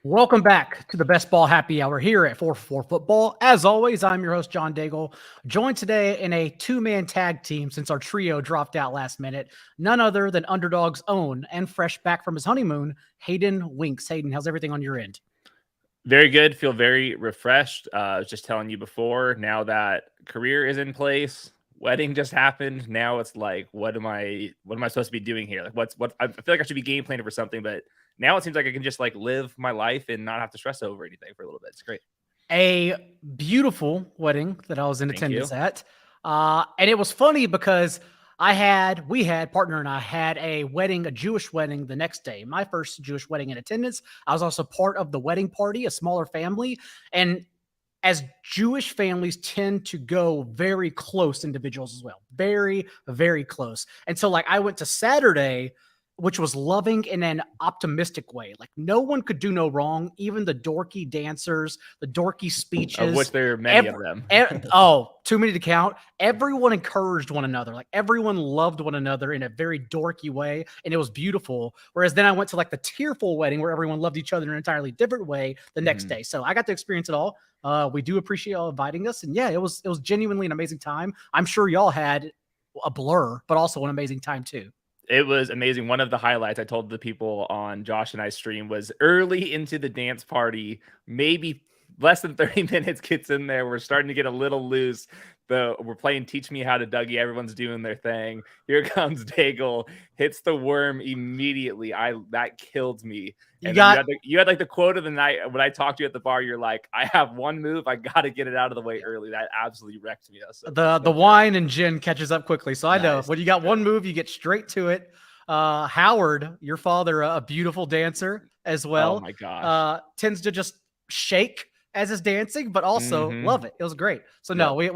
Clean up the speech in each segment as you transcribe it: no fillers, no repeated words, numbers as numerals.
Welcome back to the Best Ball Happy Hour here at 4 Football. As always, I'm your host, John Daigle, joined today in a two-man tag team since our trio dropped out last minute. None other than Underdog's own and fresh back from his honeymoon, Hayden Winks. Hayden, how's everything on your end? Very good. Feel very refreshed. I was just telling you before, now that career is in place, wedding just happened. Now it's like, what am I supposed to be doing here? Like I feel like I should be game planning for something, but now it seems like I can just like live my life and not have to stress over anything for a little bit. It's great. A beautiful wedding that I was in Thank attendance you. at. And it was funny because partner and I had a Jewish wedding the next day. My first Jewish wedding in attendance. I was also part of the wedding party, a smaller family. And as Jewish families tend to go very close individuals as well, very, very close. And so like I went to Saturday, which was loving in an optimistic way. Like no one could do no wrong. Even the dorky dancers, the dorky speeches. Of which there are many of them. Too many to count. Everyone encouraged one another. Like everyone loved one another in a very dorky way. And it was beautiful. Whereas then I went to like the tearful wedding where everyone loved each other in an entirely different way the next day. So I got to experience it all. We do appreciate y'all inviting us. And yeah, it was genuinely an amazing time. I'm sure y'all had a blur, but also an amazing time too. It was amazing. One of the highlights I told the people on Josh and I stream was early into the dance party, maybe less than 30 minutes gets in there. We're starting to get a little loose. We're playing Teach Me How to Dougie. Everyone's doing their thing. Here comes Daigle, hits the worm immediately. That killed me. You had like the quote of the night when I talked to you at the bar. You're like, I have one move. I got to get it out of the way early. That absolutely wrecked me. So the wine and gin catches up quickly. So I know when you got one move, you get straight to it. Howard, your father, a beautiful dancer as well. Oh my gosh. Tends to just shake as is dancing, but also love it. It was great. So no, we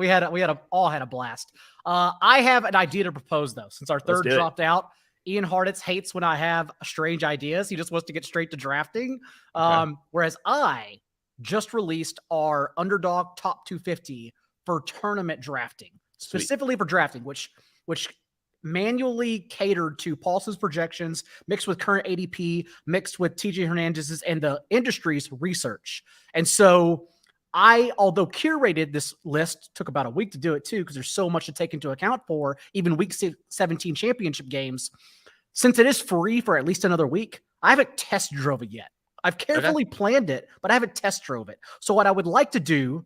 all had a blast. I have an idea to propose though, since our third dropped out. Ian Hartitz hates when I have strange ideas. He just wants to get straight to drafting. Whereas I just released our Underdog Top 250 for tournament drafting, specifically for drafting, which manually catered to Paulson's projections, mixed with current ADP, mixed with TJ Hernandez's and the industry's research. And so although curated this list, took about a week to do it too, because there's so much to take into account for even week 17 championship games. Since it is free for at least another week, I haven't test drove it yet. I've carefully planned it, but I haven't test drove it. So what I would like to do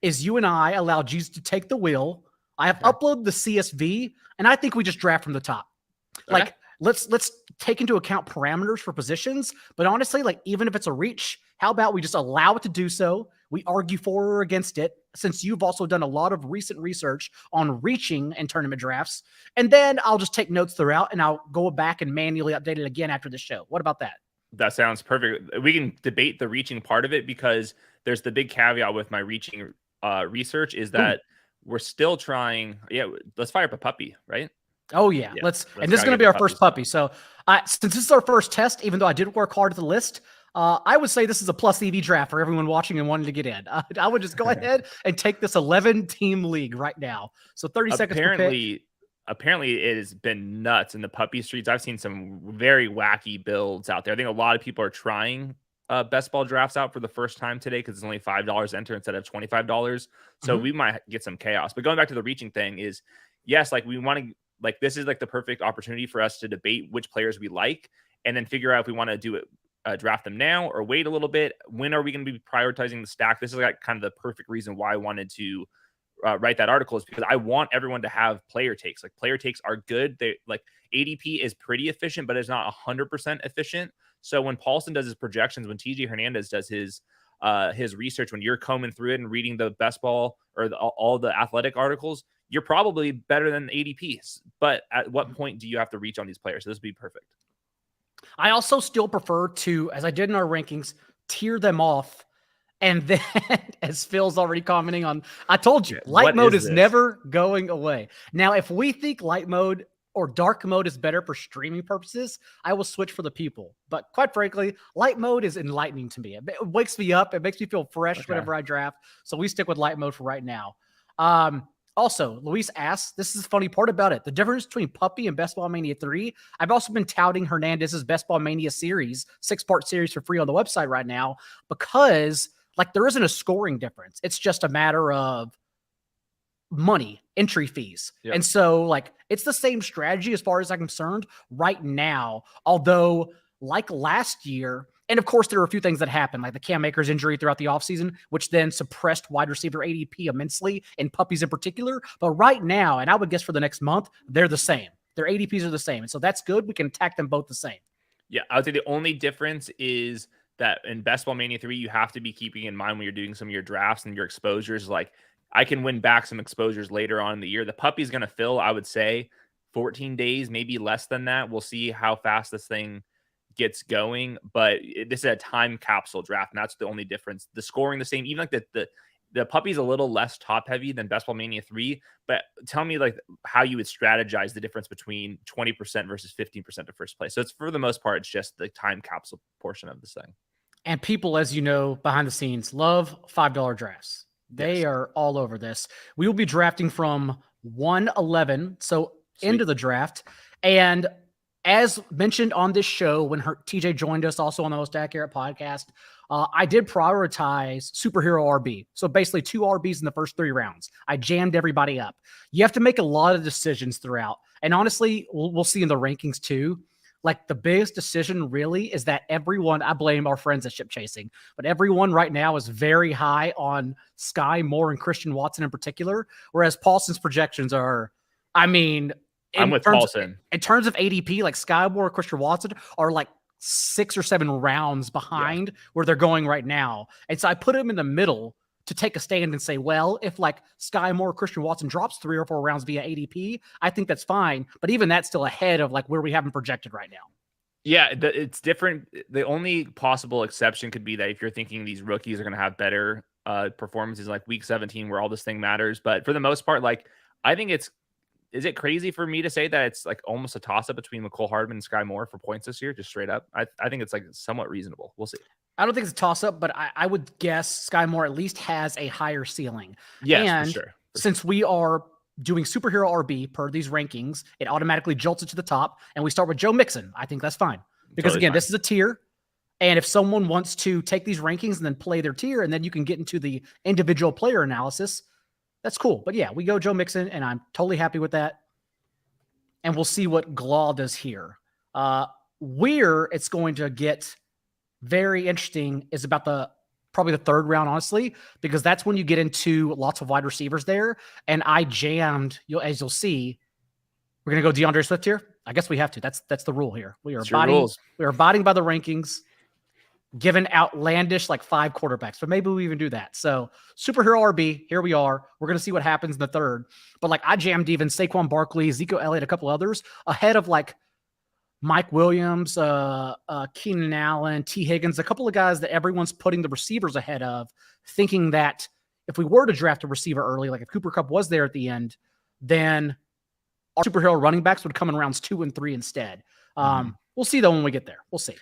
is you and I allow Jesus to take the wheel. I have uploaded the CSV, and I think we just draft from the top. Like, let's take into account parameters for positions, but honestly, like, even if it's a reach, how about we just allow it to do so? We argue for or against it, since you've also done a lot of recent research on reaching and tournament drafts. And then I'll just take notes throughout, and I'll go back and manually update it again after the show. What about that? That sounds perfect. We can debate the reaching part of it, because there's the big caveat with my reaching research is that we're still trying. Yeah, let's fire up a puppy, right? Oh yeah, let's and this is going to be our first puppy. So since this is our first test, even though I did work hard at the list, I would say this is a plus EV draft for everyone watching and wanting to get in. I would just go ahead and take this 11-team league right now. So 30 seconds per pick. Apparently it has been nuts in the puppy streets. I've seen some very wacky builds out there. I think a lot of people are trying best ball drafts out for the first time today, because it's only $5 to enter instead of $25. So we might get some chaos. But going back to the reaching thing is, yes, like we want to, like, this is like the perfect opportunity for us to debate which players we like, and then figure out if we want to do it, draft them now or wait a little bit. When are we going to be prioritizing the stack? This is like kind of the perfect reason why I wanted to write that article, is because I want everyone to have player takes. Like, player takes are good. They like ADP is pretty efficient, but it's not 100% efficient. So when Paulson does his projections, when TJ Hernandez does his research, when you're combing through it and reading the best ball or all the athletic articles, you're probably better than ADPs. But at what point do you have to reach on these players? So this would be perfect. I also still prefer to, as I did in our rankings, tier them off. And then, as Phil's already commenting on, I told you, light mode is never going away. Now, if we think light mode or dark mode is better for streaming purposes, I will switch for the people. But quite frankly, light mode is enlightening to me. It wakes me up. It makes me feel fresh whenever I draft. So we stick with light mode for right now. Also, Luis asks, this is the funny part about it. The difference between Puppy and Best Ball Mania 3. I've also been touting Hernandez's Best Ball Mania series, 6-part series for free on the website right now, because like there isn't a scoring difference. It's just a matter of money, entry fees. Yep. And so like it's the same strategy as far as I'm concerned right now. Although like last year, and of course there were a few things that happened, like the Cam Akers injury throughout the offseason, which then suppressed wide receiver ADP immensely, and puppies in particular. But right now, and I would guess for the next month, they're the same. Their ADPs are the same. And so that's good. We can attack them both the same. Yeah, I would say the only difference is that in Best Ball Mania 3, you have to be keeping in mind when you're doing some of your drafts and your exposures, like I can win back some exposures later on in the year. The puppy's going to fill, I would say, 14 days, maybe less than that. We'll see how fast this thing gets going, but this is a time capsule draft, and that's the only difference. The scoring the same, even like the puppy's a little less top heavy than Best Ball Mania 3, but tell me like how you would strategize the difference between 20% versus 15% to first place. So it's for the most part, it's just the time capsule portion of this thing. And people, as you know, behind the scenes love $5 drafts. They are all over this. We will be drafting from 111, so Sweet. Into the draft. And as mentioned on this show, when TJ joined us also on the Most Accurate podcast, I did prioritize superhero RB. So basically 2 RBs in the first 3 rounds. I jammed everybody up. You have to make a lot of decisions throughout. And honestly, we'll see in the rankings too. Like the biggest decision really is that everyone, I blame our friends at Ship Chasing, but everyone right now is very high on Sky Moore and Christian Watson in particular, whereas Paulson's projections are, I mean, I'm with Paulson. In terms of ADP, like Sky Moore and Christian Watson are like 6 or 7 rounds behind where they're going right now. And so I put him in the middle to take a stand and say, well, if like Sky Moore, Christian Watson drops 3 or 4 rounds via ADP, I think that's fine. But even that's still ahead of like where we have him projected right now. Yeah, it's different. The only possible exception could be that if you're thinking these rookies are going to have better performances like week 17 where all this thing matters. But for the most part, like I think is it crazy for me to say that it's like almost a toss up between McCole Hardman and Sky Moore for points this year? Just straight up. I think it's like somewhat reasonable. We'll see. I don't think it's a toss-up, but I would guess Sky Moore at least has a higher ceiling. Yes, and for sure. Since we are doing superhero RB per these rankings, it automatically jolts it to the top, and we start with Joe Mixon. I think that's fine. Because totally again, this is a tier, and if someone wants to take these rankings and then play their tier, and then you can get into the individual player analysis, that's cool. But yeah, we go Joe Mixon, and I'm totally happy with that. And we'll see what Glaw does here. Where it's going to get very interesting is about probably the 3rd round, honestly, because that's when you get into lots of wide receivers there. And I jammed, as you'll see, we're going to go DeAndre Swift here. I guess we have to. That's the rule here. We are abiding by the rankings, given outlandish like 5 quarterbacks, but maybe we even do that. So superhero RB, here we are. We're going to see what happens in the 3rd. But like I jammed even Saquon Barkley, Ezekiel Elliott, a couple others ahead of like Mike Williams, Keenan Allen, T. Higgins, a couple of guys that everyone's putting the receivers ahead of, thinking that if we were to draft a receiver early, like if Cooper Kupp was there at the end, then our superhero running backs would come in rounds 2 and 3 instead. We'll see though when we get there. We'll see.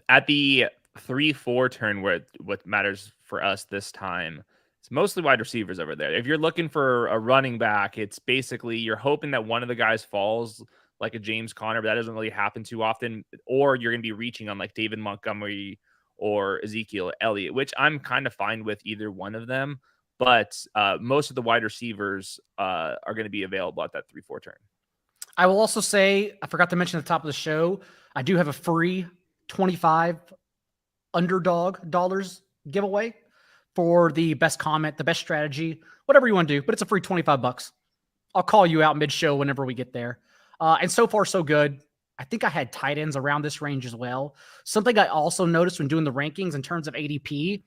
At the 3-4 turn, where what matters for us this time, it's mostly wide receivers over there. If you're looking for a running back, it's basically you're hoping that one of the guys falls, like a James Conner, but that doesn't really happen too often. Or you're going to be reaching on like David Montgomery or Ezekiel Elliott, which I'm kind of fine with either one of them. But most of the wide receivers are going to be available at that 3-4 turn. I will also say, I forgot to mention at the top of the show, I do have a free 25 Underdog dollars giveaway for the best comment, the best strategy, whatever you want to do, but it's a free $25. I'll call you out mid-show whenever we get there. And so far, so good. I think I had tight ends around this range as well. Something I also noticed when doing the rankings in terms of ADP,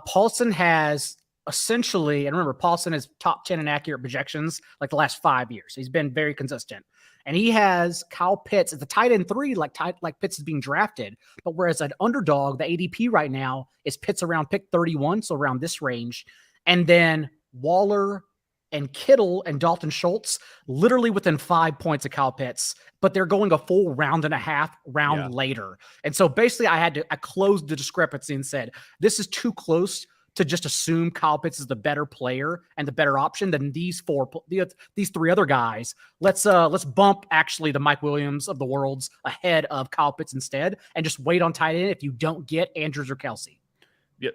Paulson has essentially, and remember, Paulson is top 10 in accurate projections like the last 5 years. So he's been very consistent. And he has Kyle Pitts at the tight end 3, like Pitts is being drafted. But whereas an Underdog, the ADP right now is Pitts around pick 31, so around this range. And then Waller and Kittle and Dalton Schultz literally within 5 points of Kyle Pitts, but they're going a full round and a half later. And so basically I closed the discrepancy and said, this is too close to just assume Kyle Pitts is the better player and the better option than these three other guys. Let's bump actually the Mike Williams of the worlds ahead of Kyle Pitts instead, and just wait on tight end if you don't get Andrews or Kelsey. Yeah,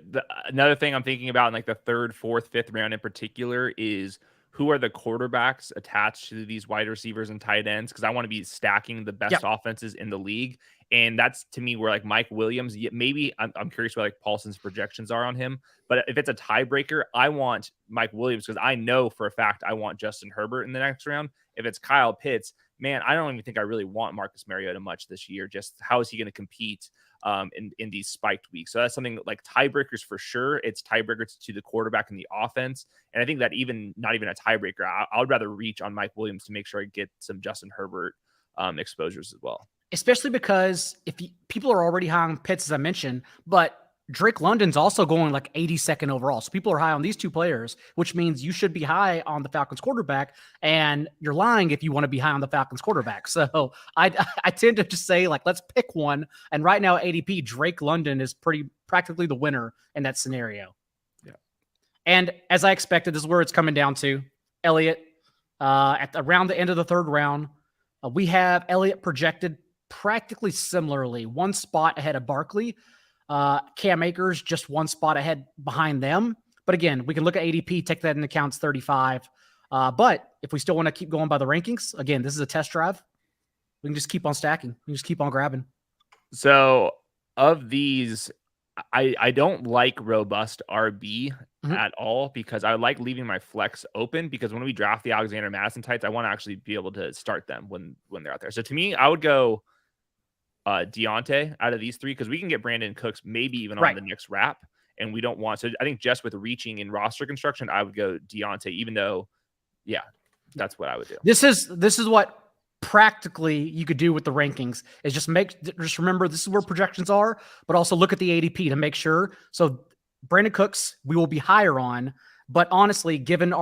another thing I'm thinking about in like the 3rd, 4th, 5th round in particular is who are the quarterbacks attached to these wide receivers and tight ends? Because I want to be stacking the best offenses in the league. And that's, to me, where like Mike Williams, maybe I'm curious what like Paulson's projections are on him. But if it's a tiebreaker, I want Mike Williams because I know for a fact I want Justin Herbert in the next round. If it's Kyle Pitts, man, I don't even think I really want Marcus Mariota much this year. Just how is he going to compete in these spiked weeks? So that's something like tiebreakers for sure. It's tiebreakers to the quarterback and the offense. And I think that not even a tiebreaker, I would rather reach on Mike Williams to make sure I get some Justin Herbert exposures as well. Especially because people are already high on Pitts, as I mentioned, but Drake London's also going like 82nd overall. So people are high on these two players, which means you should be high on the Falcons quarterback, and you're lying if you want to be high on the Falcons quarterback. So I tend to just say, like, let's pick one. And right now at ADP, Drake London is practically the winner in that scenario. Yeah. And as I expected, this is where it's coming down to. Elliott, around the end of the 3rd round, we have Elliott projected practically similarly, one spot ahead of Barkley. Cam Akers just one spot ahead behind them. But again, we can look at ADP, take that into account, it's 35. But if we still want to keep going by the rankings, again, this is a test drive. We can just keep on stacking. We can just keep on grabbing. So of these, I don't like robust RB at all because I like leaving my flex open because when we draft the Alexander Madison types, I want to actually be able to start them when they're out there. So to me, I would go Deontay out of these 3 because we can get Brandon Cooks maybe even on the next wrap, and we don't want. So I think just with reaching in roster construction, I would go Deontay, even though, yeah, that's what I would do. This is what practically you could do with the rankings is just remember this is where projections are, but also look at the ADP to make sure. So Brandon Cooks, we will be higher on, but honestly, given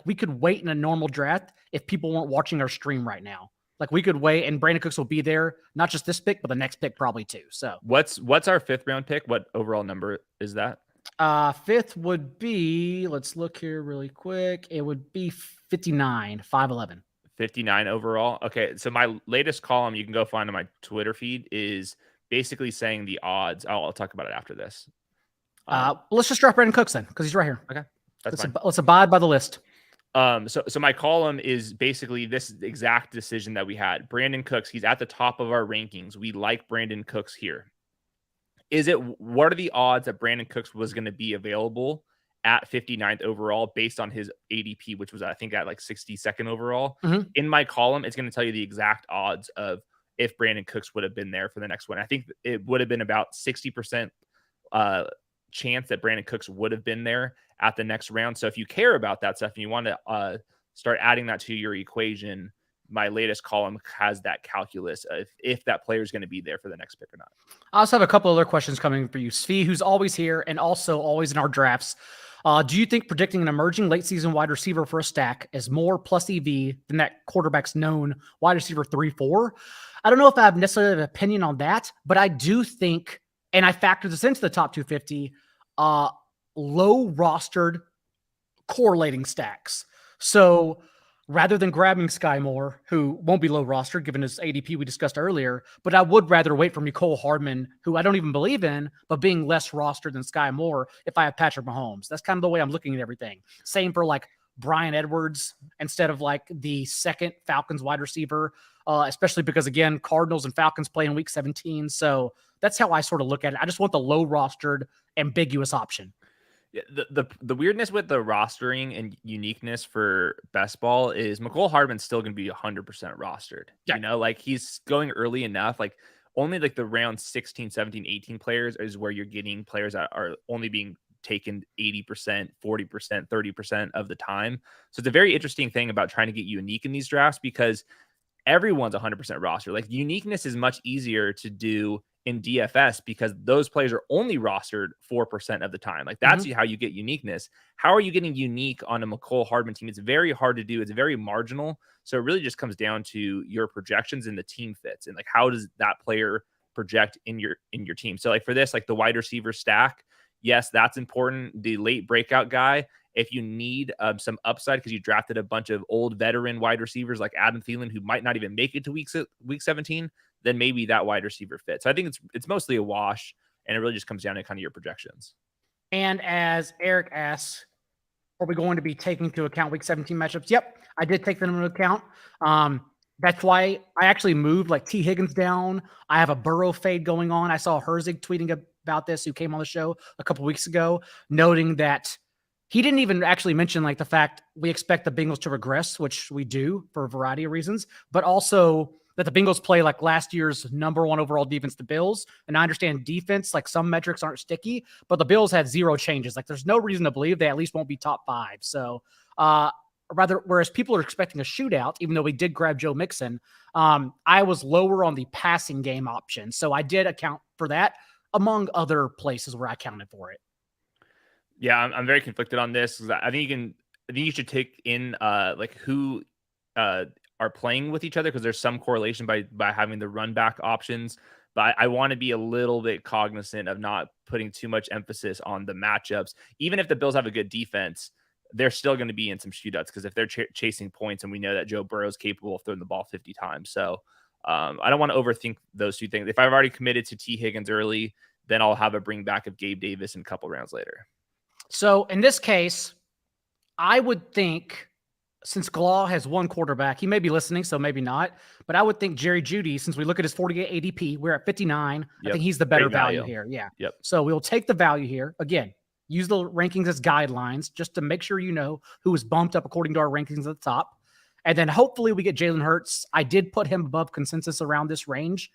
we could wait in a normal draft if people weren't watching our stream right now. Like we could wait and Brandon Cooks will be there, not just this pick, but the next pick probably too. So what's our 5th round pick? What overall number is that? 5th would be, let's look here really quick. It would be 59, 511. 59 overall. Okay. So my latest column you can go find on my Twitter feed is basically saying the odds. I'll talk about it after this. Let's just drop Brandon Cooks then, because he's right here. Okay. Let's abide by the list. So my column is basically this exact decision that we had. Brandon Cooks, he's at the top of our rankings. We like Brandon Cooks here. What are the odds that Brandon Cooks was going to be available at 59th overall based on his ADP, which was, I think, at like 62nd overall? In my column, it's going to tell you the exact odds of if Brandon Cooks would have been there for the next one. I think it would have been about 60% chance that Brandon Cooks would have been there at the next round. So if you care about that stuff and you want to start adding that to your equation, my latest column has that calculus of if that player is going to be there for the next pick or not. I also have a couple other questions coming for you. Svi, who's always here and also always in our drafts. Do you think predicting an emerging late season wide receiver for a stack is more plus EV than that quarterback's known wide receiver 3-4? I don't know if I have necessarily an opinion on that, but I do think, and I factor this into the top 250, low rostered correlating stacks. So rather than grabbing Sky Moore, who won't be low rostered given his ADP we discussed earlier, but I would rather wait for Mecole Hardman, who I don't even believe in, but being less rostered than Sky Moore if I have Patrick Mahomes. That's kind of the way I'm looking at everything. Same for like Bryan Edwards instead of like the second Falcons wide receiver, especially because, again, Cardinals and Falcons play in week 17. So that's how I sort of look at it. I just want the low rostered, ambiguous option. Yeah, the weirdness with the rostering and uniqueness for best ball is Mecole Hardman's still going to be 100% rostered. Yeah. You know, like he's going early enough. Like only like the round 16, 17, 18 players is where you're getting players that are only being taken 80%, 40%, 30% of the time. So it's a very interesting thing about trying to get unique in these drafts because everyone's 100% roster. Like uniqueness is much easier to do in DFS because those players are only rostered 4% of the time. Like that's how you get uniqueness. How are you getting unique on a Mecole Hardman team? It's very hard to do. It's very marginal. So it really just comes down to your projections and the team fits and like how does that player project in your team. So like for this, like the wide receiver stack, yes, that's important. The late breakout guy, if you need some upside because you drafted a bunch of old veteran wide receivers like Adam Thielen who might not even make it to week 17, then maybe that wide receiver fits. So I think it's mostly a wash, and it really just comes down to kind of your projections. And as Eric asks, are we going to be taking into account week 17 matchups? Yep, I did take them into account. That's why I actually moved like T. Higgins down. I have a Burrow fade going on. I saw Herzig tweeting about this, who came on the show a couple weeks ago, noting that he didn't even actually mention like the fact we expect the Bengals to regress, which we do for a variety of reasons, but also that the Bengals play like last year's number 1 overall defense, the Bills. And I understand defense, like some metrics aren't sticky, but the Bills had 0 changes. Like there's no reason to believe they at least won't be top 5. So whereas people are expecting a shootout, even though we did grab Joe Mixon, I was lower on the passing game option. So I did account for that among other places where I accounted for it. Yeah, I'm very conflicted on this. I think you should take in like who are playing with each other, because there's some correlation by having the run back options. But I want to be a little bit cognizant of not putting too much emphasis on the matchups. Even if the Bills have a good defense, they're still going to be in some shootouts, because if they're chasing points, and we know that Joe Burrow is capable of throwing the ball 50 times. So I don't want to overthink those two things. If I've already committed to T. Higgins early, then I'll have a bring back of Gabe Davis in a couple rounds later. So in this case, I would think, since Glaw has 1 quarterback, he may be listening, so maybe not, but I would think Jerry Jeudy, since we look at his 48 ADP, we're at 59. I think he's the better value here. Yeah. Yep. So we'll take the value here. Again, use the rankings as guidelines just to make sure you know who is bumped up according to our rankings at the top. And then hopefully we get Jalen Hurts. I did put him above consensus around this range.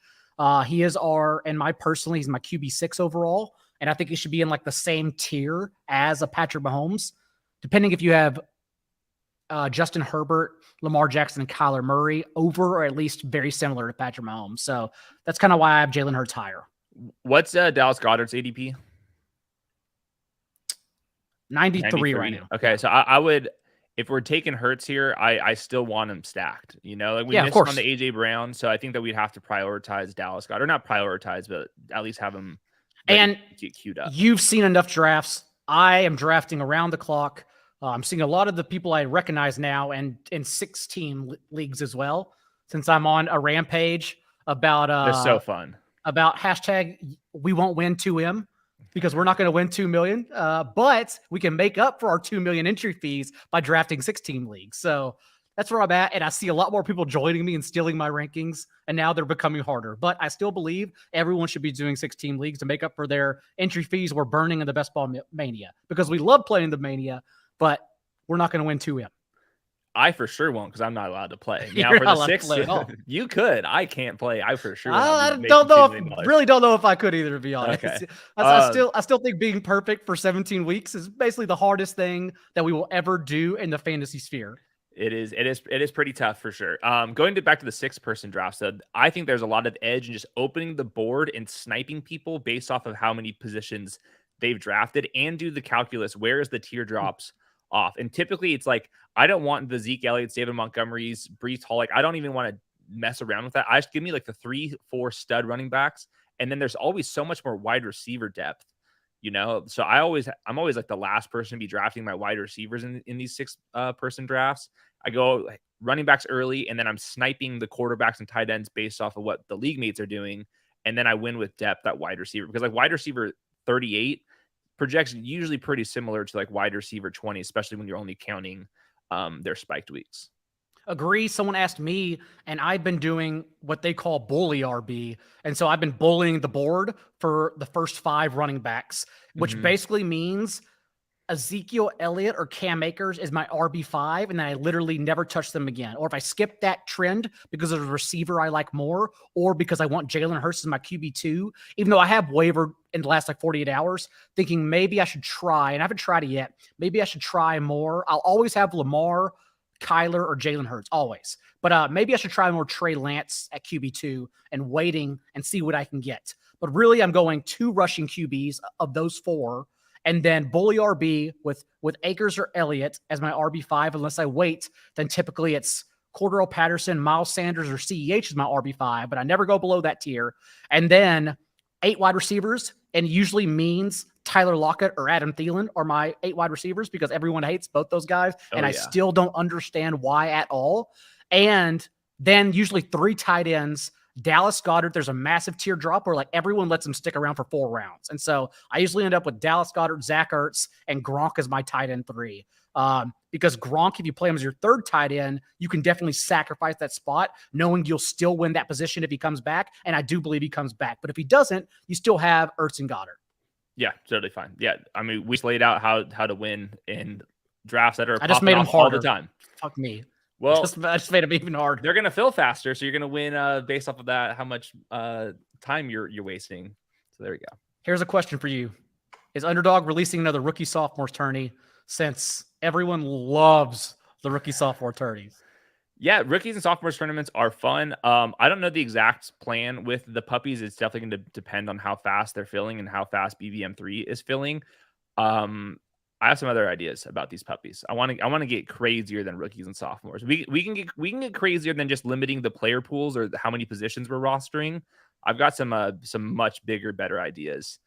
He is he's my QB6 overall. And I think he should be in like the same tier as a Patrick Mahomes, depending if you have Justin Herbert, Lamar Jackson, and Kyler Murray over, or at least very similar to Patrick Mahomes. So that's kind of why I have Jalen Hurts higher. What's Dallas Goedert's ADP? 93 right now. Okay, so I would, if we're taking Hurts here, I still want him stacked. You know, like we missed on the AJ Brown, so I think that we'd have to prioritize Dallas Goedert, or not prioritize, but at least have him and get queued up. You've seen enough drafts. I am drafting around the clock. I'm seeing a lot of the people I recognize now, and in 6-team leagues as well, since I'm on a rampage about it's so fun about hashtag we won't win 2M, because we're not going to win 2 million, but we can make up for our 2 million entry fees by drafting 6-team leagues. So that's where I'm at, and I see a lot more people joining me and stealing my rankings, and now they're becoming harder. But I still believe everyone should be doing 6-team leagues to make up for their entry fees we're burning in the Best Ball Mania, because we love playing the Mania, but we're not going to win 2M. I for sure won't, because I'm not allowed to play. Now for the 6, you could. I can't play. I for sure. I don't know. Really don't know if I could either, to be honest. Okay. I still think being perfect for 17 weeks is basically the hardest thing that we will ever do in the fantasy sphere. It is pretty tough for sure. Going back to the 6-person draft, so I think there's a lot of edge in just opening the board and sniping people based off of how many positions they've drafted, and do the calculus. Where is the teardrops off? And typically it's like, I don't want the Zeke Elliott's, David Montgomery's, Breece Hall. Like, I don't even want to mess around with that. I just give me like the 3-4 stud running backs. And then there's always so much more wide receiver depth, you know? So I'm always like the last person to be drafting my wide receivers in these 6-person drafts. I go like running backs early, and then I'm sniping the quarterbacks and tight ends based off of what the league mates are doing. And then I win with depth at wide receiver, because like wide receiver 38 projection usually pretty similar to like wide receiver 20, especially when you're only counting their spiked weeks. Agree. Someone asked me, and I've been doing what they call bully RB. And so I've been bullying the board for the first 5 running backs, which basically means Ezekiel Elliott or Cam Akers is my RB5, and then I literally never touch them again. Or if I skip that trend because of a receiver I like more, or because I want Jalen Hurts as my QB2, even though I have wavered in the last like 48 hours, thinking maybe I should try, and I haven't tried it yet. Maybe I should try more. I'll always have Lamar, Kyler, or Jalen Hurts, always. But maybe I should try more Trey Lance at QB2 and waiting and see what I can get. But really, I'm going 2 rushing QBs of those 4, and then bully RB with Akers or Elliott as my RB5. Unless I wait, then typically it's Cordero Patterson, Miles Sanders, or CEH is my RB5, but I never go below that tier. And then 8 wide receivers, and usually means Tyler Lockett or Adam Thielen are my 8 wide receivers because everyone hates both those guys. And I still don't understand why at all. And then usually 3 tight ends. Dallas Goedert, there's a massive teardrop where like everyone lets him stick around for 4 rounds. And so I usually end up with Dallas Goedert, Zach Ertz, and Gronk as my tight end 3. Because Gronk, if you play him as your 3rd tight end, you can definitely sacrifice that spot, knowing you'll still win that position if he comes back. And I do believe he comes back. But if he doesn't, you still have Ertz and Goddard. Yeah, totally fine. Yeah, I mean, we just laid out how to win in drafts that are I just made them harder all the time. Fuck me. Well, I just made them even harder. They're gonna fill faster, so you're gonna win based off of that. How much time you're wasting. So there we go. Here's a question for you: is Underdog releasing another rookie sophomore tourney? Since everyone loves the rookie sophomore tourneys. Yeah, rookies and sophomores tournaments are fun. I don't know the exact plan with the puppies. It's definitely going to depend on how fast they're filling and how fast BBM3 is filling. I have some other ideas about these puppies. I want to get crazier than rookies and sophomores. We can get crazier than just limiting the player pools or how many positions we're rostering. I've got some much bigger, better ideas.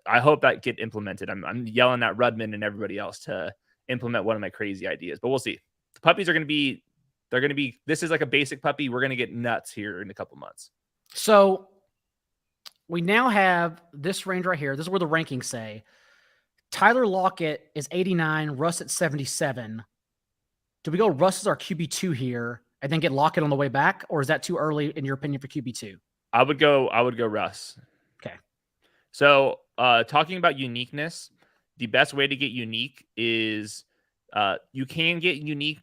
I hope that get implemented. I'm yelling at Rudman and everybody else to implement one of my crazy ideas, but we'll see. The puppies are going to be, this is like a basic puppy. We're going to get nuts here in a couple months. So we now have this range right here. This is where the rankings say Tyler Lockett is 89, Russ at 77. Do we go Russ as our QB2 here and then get Lockett on the way back? Or is that too early in your opinion for QB2? I would go Russ. Okay. So talking about uniqueness, the best way to get unique is you can get unique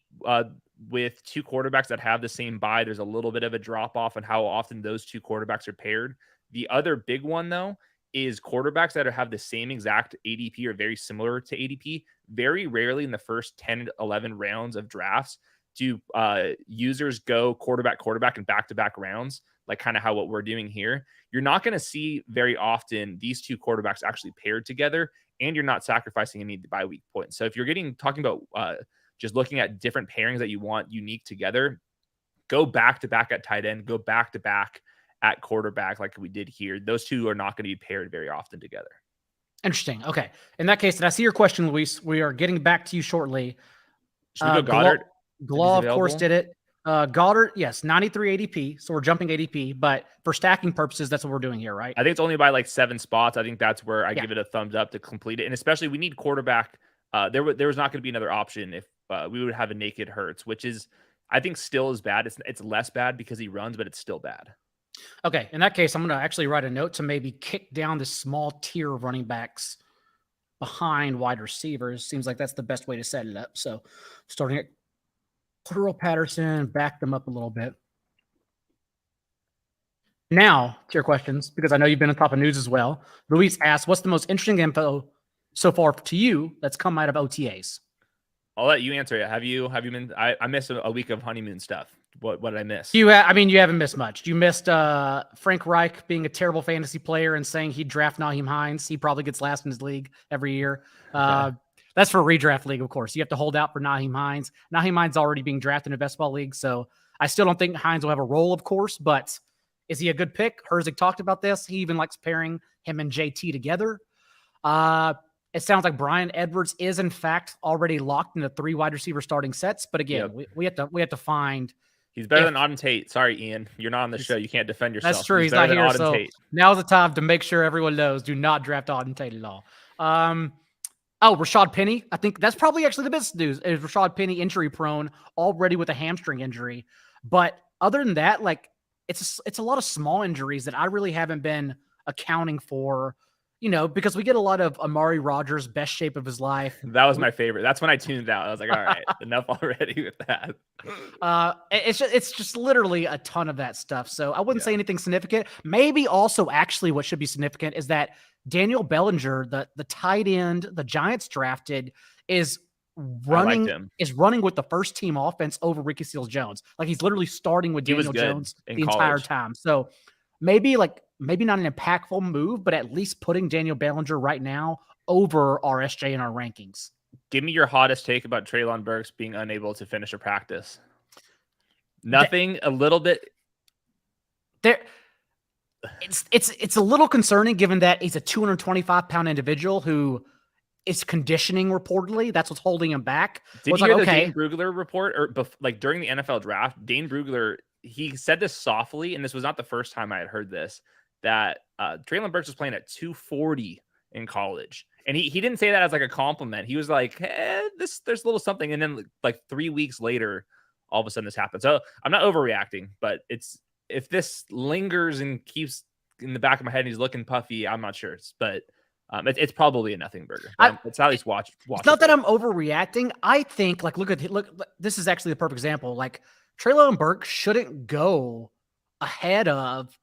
with 2 quarterbacks that have the same bye. There's a little bit of a drop off on how often those 2 quarterbacks are paired. The other big one, though, is quarterbacks that have the same exact ADP or very similar to ADP. Very rarely in the first 10, 11 rounds of drafts do users go quarterback and back-to-back rounds, like kind of how what we're doing here. You're not going to see very often these 2 quarterbacks actually paired together, and you're not sacrificing any bye week points. So if you're talking about just looking at different pairings that you want unique together, go back-to-back at tight end, go back-to-back at quarterback like we did here. Those 2 are not going to be paired very often together. Interesting. Okay. In that case, and I see your question, Luis. We are getting back to you shortly. Should we go Goddard? Glaw, of course, did it. Goddard, yes, 93 ADP. So we're jumping ADP, but for stacking purposes, that's what we're doing here, right? I think it's only by like 7 spots. I think that's where I give it a thumbs up to complete it. And especially we need quarterback. There was not going to be another option if we would have a naked Hurts, which is, I think, still is bad. It's less bad because he runs, but it's still bad. Okay. In that case, I'm going to actually write a note to maybe kick down the small tier of running backs behind wide receivers. Seems like that's the best way to set it up. So starting at Cordell Patterson, back them up a little bit. Now to your questions, because I know you've been on top of news as well. Luis asked, what's the most interesting info so far to you that's come out of OTAs? I'll let you answer it. Have you been, I missed a week of honeymoon stuff. What did I miss? You haven't missed much. You missed Frank Reich being a terrible fantasy player and saying he'd draft Nyheim Hines. He probably gets last in his league every year. That's for redraft league, of course. You have to hold out for Nyheim Hines. Nyheim Hines already being drafted in a best ball league, so I still don't think Hines will have a role, of course, but is he a good pick? Herzig talked about this. He even likes pairing him and JT together. It sounds like Brian Edwards is, in fact, already locked into 3 wide receiver starting sets, but again, we have to find. He's better than Auden Tate. Sorry, Ian. You're not on the show. You can't defend yourself. That's true. He's not here. So now's the time to make sure everyone knows. Do not draft Auden Tate at all. Rashad Penny. I think that's probably actually the best news. Is Rashad Penny injury prone already with a hamstring injury? But other than that, like it's a lot of small injuries that I really haven't been accounting for. Because we get a lot of Amari Rodgers, best shape of his life. That was my favorite. That's when I tuned out. I was like, all right, enough already with that. It's just literally a ton of that stuff. So I wouldn't say anything significant. Maybe also actually what should be significant is that Daniel Bellinger, the tight end the Giants drafted, is running with the first team offense over Ricky Seals-Jones. Like he's literally starting with Daniel Jones the entire time. So maybe not an impactful move, but at least putting Daniel Bellinger right now over our SJ in our rankings. Give me your hottest take about Treylon Burks being unable to finish a practice. Nothing, a little bit. It's a little concerning given that he's a 225-pound individual who is conditioning reportedly. That's what's holding him back. Did you hear the Dane Brugler report or like during the NFL draft? Dane Brugler, he said this softly, and this was not the first time I had heard this, that Treylon Burks was playing at 240 in college. And he didn't say that as like a compliment. He was like, there's a little something. And then like 3 weeks later, all of a sudden this happened. So I'm not overreacting, but if this lingers and keeps in the back of my head and he's looking puffy, I'm not sure. But it's probably a nothing burger. It's at least watch. It's not that I'm overreacting. I think look, this is actually the perfect example. Like Treylon Burks shouldn't go ahead of,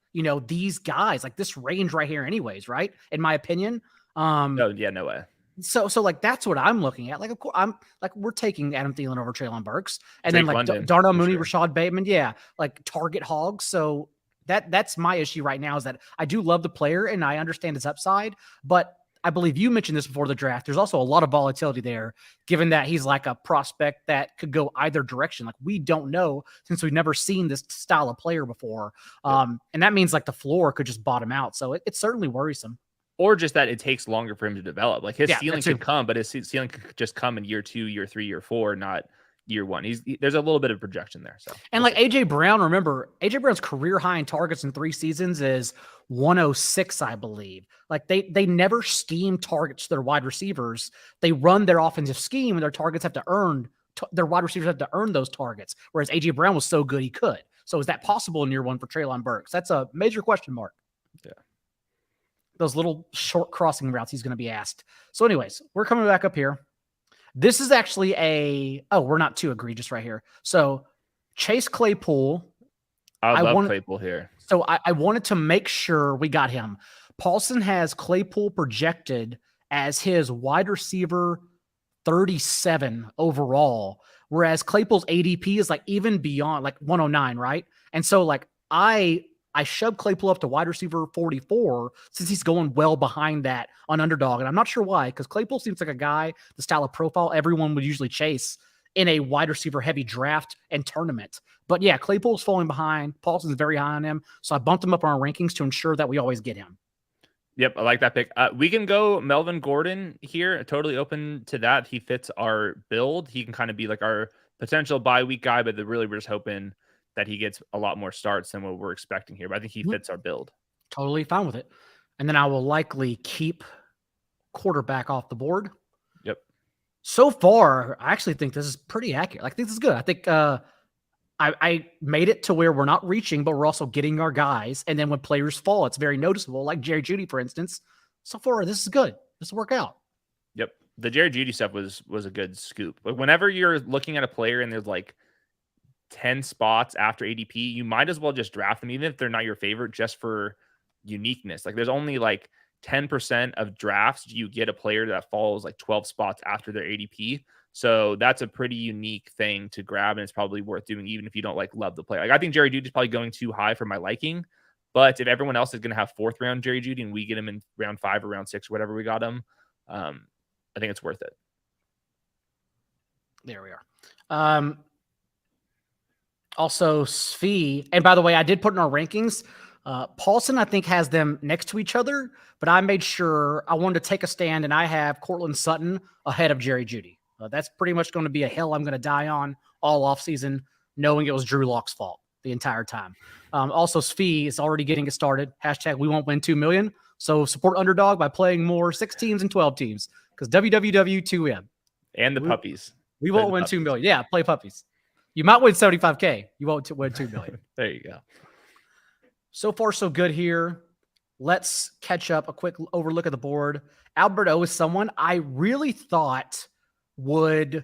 these guys, like this range right here anyways, right? In my opinion. No way. So like that's what I'm looking at. Like, of course, I'm like we're taking Adam Thielen over Treylon Burks, and Drake then like London, Darnell Mooney, sure. Rashad Bateman, like target hogs. So that's my issue right now is that I do love the player and I understand his upside, but I believe you mentioned this before the draft. There's also a lot of volatility there, given that he's like a prospect that could go either direction. Like we don't know since we've never seen this style of player before, and that means like the floor could just bottom out. So it's certainly worrisome. Or just that it takes longer for him to develop. Like his ceiling could come, but his ceiling could just come in year 2, year 3, year 4, not year 1. There's a little bit of projection there. So and like AJ Brown, remember AJ Brown's career high in targets in 3 seasons is 106, I believe. Like they never scheme targets to their wide receivers. They run their offensive scheme and their targets have to earn. Their wide receivers have to earn those targets. Whereas AJ Brown was so good he could. So is that possible in year 1 for Treylon Burks? That's a major question mark. Yeah. Those little short crossing routes he's going to be asked. So anyways, we're coming back up here. This is actually we're not too egregious right here. So Chase Claypool. I love Claypool here. So I wanted to make sure we got him. Paulson has Claypool projected as his wide receiver 37 overall, whereas Claypool's ADP is like even beyond like 109, right? And so like I shoved Claypool up to wide receiver 44 since he's going well behind that on Underdog. And I'm not sure why, because Claypool seems like a guy, the style of profile everyone would usually chase in a wide receiver heavy draft and tournament. But yeah, Claypool's falling behind. Paulson's very high on him. So I bumped him up on our rankings to ensure that we always get him. Yep, I like that pick. We can go Melvin Gordon here. Totally open to that. He fits our build. He can kind of be like our potential bye week guy, but we're just hoping that he gets a lot more starts than what we're expecting here. But I think he fits our build. Totally fine with it. And then I will likely keep quarterback off the board. Yep. So far, I actually think this is pretty accurate. Like, this is good. I think I made it to where we're not reaching, but we're also getting our guys. And then when players fall, it's very noticeable. Like Jerry Jeudy, for instance. So far, this is good. This will work out. Yep. The Jerry Jeudy stuff was a good scoop. Like whenever you're looking at a player and there's like 10 spots after ADP, you might as well just draft them, even if they're not your favorite, just for uniqueness. Like there's only like 10% of drafts you get a player that falls like 12 spots after their ADP. So that's a pretty unique thing to grab, and it's probably worth doing even if you don't like love the player. Like I think Jerry Jeudy is probably going too high for my liking, but if everyone else is going to have 4th round Jerry Jeudy and we get him in round 5 or round 6 or whatever we got him, I think it's worth it. There we are. Also, Svi, and by the way, I did put in our rankings. Paulson, I think, has them next to each other, but I made sure I wanted to take a stand, and I have Cortland Sutton ahead of Jerry Jeudy. That's pretty much going to be a hill I'm going to die on all offseason, knowing it was Drew Lock's fault the entire time. Also, Svi is already getting it started. # we won't win 2 million. So support Underdog by playing more 6 teams and 12 teams because WWW2M. And the puppies. We won't win 2 million. Yeah, play puppies. You might win 75K. You won't win 2 million. There you go. So far, so good here. Let's catch up. A quick overlook at the board. Albert O is someone I really thought would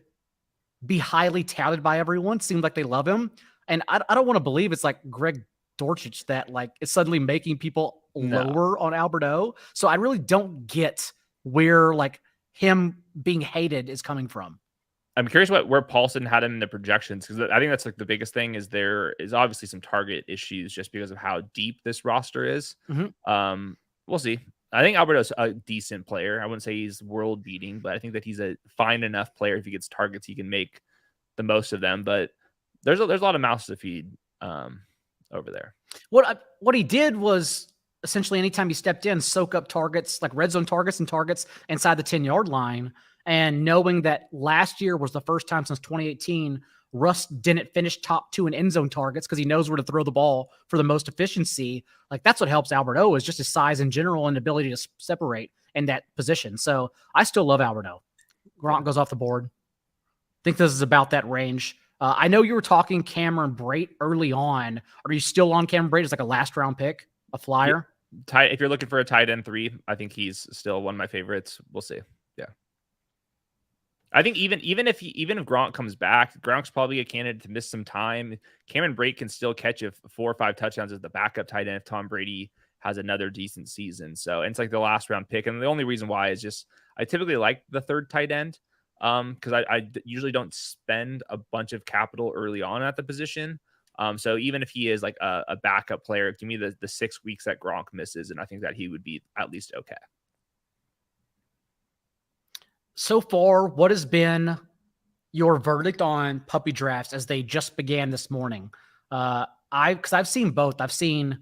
be highly touted by everyone. Seemed like they love him. And I don't want to believe it's like Greg Dortchich that like is suddenly making people lower on Albert O. So I really don't get where like him being hated is coming from. I'm curious where Paulson had him in the projections, because I think that's like the biggest thing is there is obviously some target issues just because of how deep this roster is. Mm-hmm. We'll see. I think Alberto's a decent player. I wouldn't say he's world beating, but I think that he's a fine enough player. If he gets targets, he can make the most of them. But there's a lot of mouths to feed over there. What he did was essentially anytime he stepped in, soak up targets, like red zone targets and targets inside the 10-yard line. And knowing that last year was the first time since 2018, Russ didn't finish top 2 in end zone targets because he knows where to throw the ball for the most efficiency. Like that's what helps Albert O, is just his size in general and ability to separate in that position. So I still love Albert O. Gronk goes off the board. I think this is about that range. I know you were talking Cameron Brate early on. Are you still on Cameron Brate as like a last round pick, a flyer? Yeah. If you're looking for a tight end 3, I think he's still one of my favorites. We'll see. Yeah. I think even if Gronk comes back, Gronk's probably a candidate to miss some time. Cameron Brate can still catch 4 or 5 touchdowns as the backup tight end if Tom Brady has another decent season. So it's like the last round pick. And the only reason why is just I typically like the third tight end because I usually don't spend a bunch of capital early on at the position. So even if he is like a backup player, give me the 6 weeks that Gronk misses, and I think that he would be at least okay. So far, what has been your verdict on puppy drafts as they just began this morning? Because I've seen both. I've seen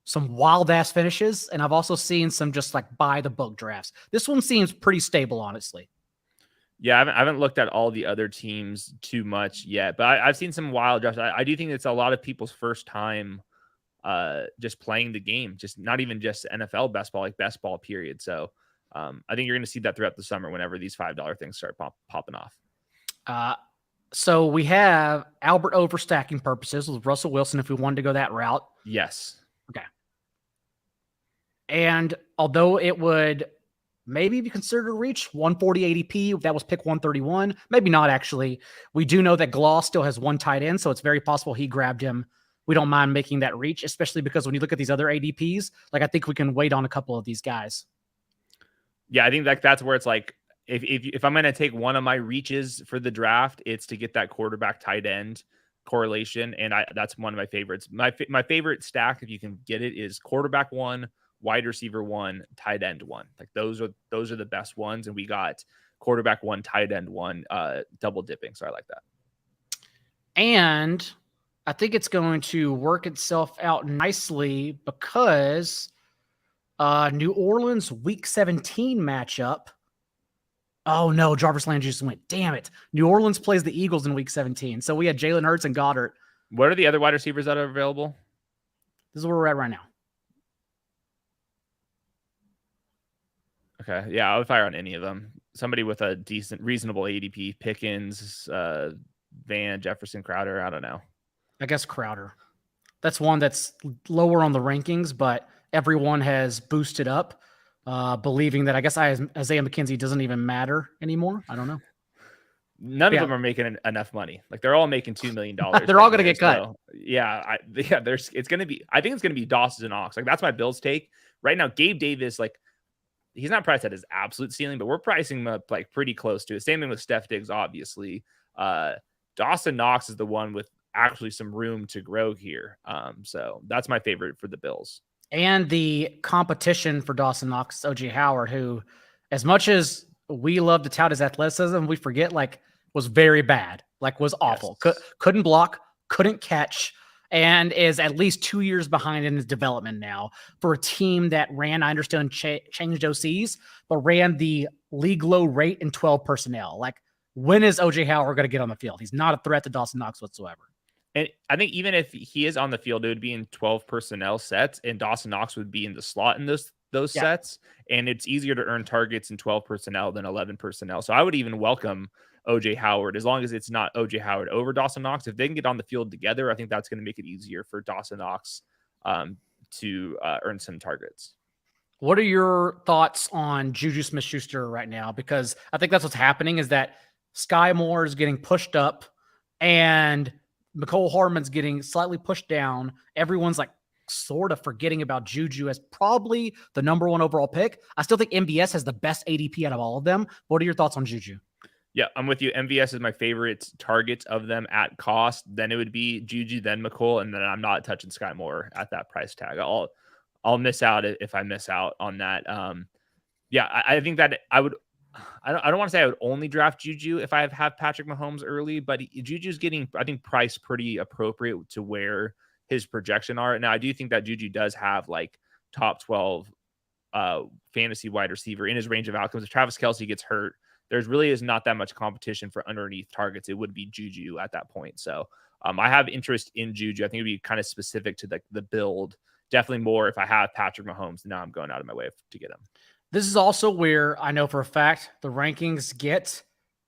some wild ass finishes, and I've also seen some just like by the book drafts. This one seems pretty stable, honestly. Yeah, I haven't looked at all the other teams too much yet, but I've seen some wild drafts. I do think it's a lot of people's first time just playing the game, just not even just NFL best ball, like best ball period. So I think you're going to see that throughout the summer whenever these $5 things start popping off. So we have Albert O for stacking purposes with Russell Wilson if we wanted to go that route. Yes. Okay. And although it would maybe be considered a reach, 140 ADP, that was pick 131. Maybe not, actually. We do know that Gloss still has 1 tight end, so it's very possible he grabbed him. We don't mind making that reach, especially because when you look at these other ADPs, like I think we can wait on a couple of these guys. Yeah, I think that's where it's like, if I'm going to take one of my reaches for the draft, it's to get that quarterback tight end correlation. And that's one of my favorites. My favorite stack, if you can get it, is quarterback 1, wide receiver 1, tight end 1. Like those are the best ones. And we got quarterback 1, tight end 1, double dipping. So I like that. And I think it's going to work itself out nicely because New Orleans week 17 matchup. Oh no, Jarvis Landry just went. Damn it. New Orleans plays the Eagles in week 17. So we had Jalen Hurts and Goddard. What are the other wide receivers that are available? This is where we're at right now. Okay. Yeah, I would fire on any of them. Somebody with a reasonable ADP. Pickens, Van, Jefferson, Crowder. I don't know. I guess Crowder. That's one that's lower on the rankings, but everyone has boosted up, believing that I guess Isaiah McKenzie doesn't even matter anymore. I don't know. None of them are making enough money. Like they're all making $2 million. They're all going to get cut. So, yeah. It's going to be, I think it's going to be Dawson and Ox. Like that's my Bills take right now. Gabe Davis, like he's not priced at his absolute ceiling, but we're pricing him up like pretty close to it. Same thing with Steph Diggs, obviously. Dawson Knox is the one with actually some room to grow here. So that's my favorite for the Bills. And the competition for Dawson Knox, OJ Howard, who, as much as we love to tout his athleticism, we forget like was very bad, like was awful. Yes. Couldn't block, couldn't catch, and is at least 2 years behind in his development now for a team that ran, I understand, changed OCs, but ran the league low rate in 12 personnel. Like, when is OJ Howard going to get on the field? He's not a threat to Dawson Knox whatsoever. And I think even if he is on the field, it would be in 12 personnel sets, and Dawson Knox would be in the slot in those sets. And it's easier to earn targets in 12 personnel than 11 personnel. So I would even welcome OJ Howard as long as it's not OJ Howard over Dawson Knox. If they can get on the field together, I think that's going to make it easier for Dawson Knox to earn some targets. What are your thoughts on Juju Smith-Schuster right now? Because I think that's what's happening is that Sky Moore is getting pushed up and Mecole Hardman's getting slightly pushed down. Everyone's like sort of forgetting about Juju as probably the number 1 overall pick. I still think MVS has the best ADP out of all of them. What are your thoughts on Juju? Yeah, I'm with you. MVS is my favorite target of them at cost. Then it would be Juju, then Mecole, and then I'm not touching Sky Moore at that price tag. I'll miss out if I miss out on that. I think that I would. I don't want to say I would only draft Juju if I have Patrick Mahomes early, but Juju's getting, I think, priced pretty appropriate to where his projection are. Now, I do think that Juju does have like top 12 fantasy wide receiver in his range of outcomes. If Travis Kelce gets hurt, there's really is not that much competition for underneath targets. It would be Juju at that point. So I have interest in Juju. I think it'd be kind of specific to the build. Definitely more if I have Patrick Mahomes. Now I'm going out of my way to get him. This is also where I know for a fact the rankings get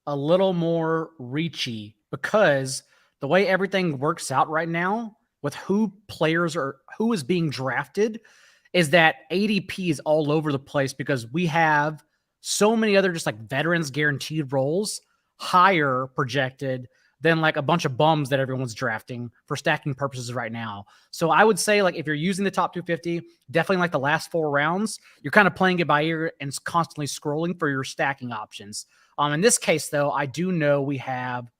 a little more reachy, because the way everything works out right now with who is being drafted is that ADP is all over the place, because we have so many other just like veterans guaranteed roles higher projected than like a bunch of bums that everyone's drafting for stacking purposes right now. So I would say, like, if you're using the top 250, definitely like the last 4 rounds, you're kind of playing it by ear and constantly scrolling for your stacking options. In this case, though, I do know we have